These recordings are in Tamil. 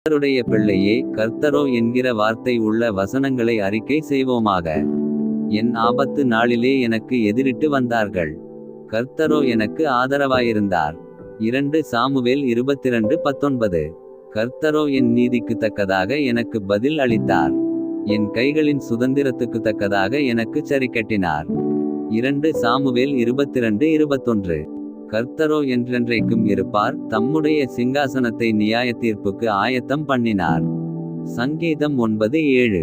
கர்த்தருடைய பிள்ளையே, கர்த்தரோ என்கிற வார்த்தை உள்ள வசனங்களை அறிக்கை செய்வோமாக. என் ஆபத்து நாளிலே எனக்கு எதிரிட்டு வந்தார்கள். கர்த்தரோ எனக்கு ஆதரவாயிருந்தார். 2 சாமுவேல் 22:19. கர்த்தரோ என் நீதிக்கு தக்கதாக எனக்கு பதில் அளித்தார். என் கைகளின் சுதந்திரத்துக்கு தக்கதாக எனக்கு சரிக்கட்டினார். 2 சாமுவேல் 22:21. கர்த்தரோ என்றென்றைக்கும் இருப்பார், தம்முடைய சிங்காசனத்தை நியாயத்தீர்ப்புக்கு ஆயத்தம் பண்ணினார். சங்கீதம் 9:7.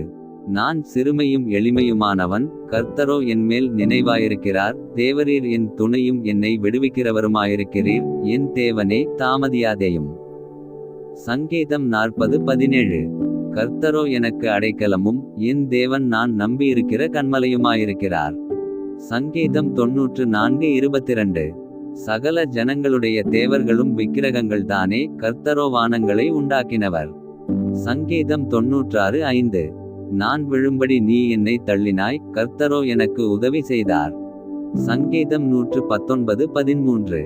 நான் சிறுமையும் எளிமையுமானவன், கர்த்தரோ என்மேல் நினைவாயிருக்கிறார். தேவரீர் என் துணையும் என்னை விடுவிக்கிறவருமாயிருக்கிறீர். என் தேவனே, தாமதியாதேயும். சங்கீதம் 40:17. கர்த்தரோ எனக்கு அடைக்கலமும் என் தேவன் நான் நம்பியிருக்கிற கன்மலையுமாயிருக்கிறார். சங்கீதம் 94:22. சகல ஜனங்களுடைய தேவர்களும் விக்கிரகங்கள் தானே, கர்த்தரோ வானங்களை உண்டாக்கினவர். சங்கீதம் 96:5. நான் விழும்படி நீ என்னை தள்ளினாய், கர்த்தரோ எனக்கு உதவி செய்தார். சங்கீதம் 119:13.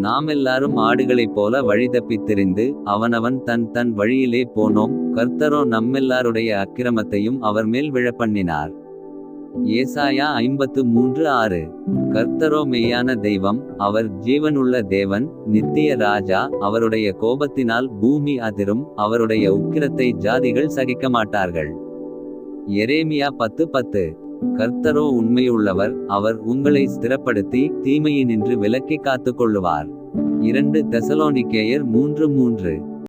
நாமெல்லாரும் ஆடுகளைப் போல வழி தப்பித் திரிந்து, அவனவன் தன் தன் வழியிலே போனோம், கர்த்தரோ நம்மெல்லாருடைய அக்கிரமத்தையும் அவர்மேல் விழப்பண்ணினார். ஏசாயா 53:6. கர்த்தரோ மெய்யான தெய்வம், அவர் ஜீவனுள்ள தேவன், நித்திய ராஜா. அவருடைய கோபத்தினால் பூமி அதிரும், அவருடைய உக்கிரத்தை ஜாதிகள் சகிக்க மாட்டார்கள். எரேமியா 10:10. கர்த்தரோ உண்மையுள்ளவர், அவர் உங்களை ஸ்திரப்படுத்தி தீமையினின்று விலக்கி காத்துக்கொள்ளுவார். 2 தெசலோனிக்கேயர் 3:3.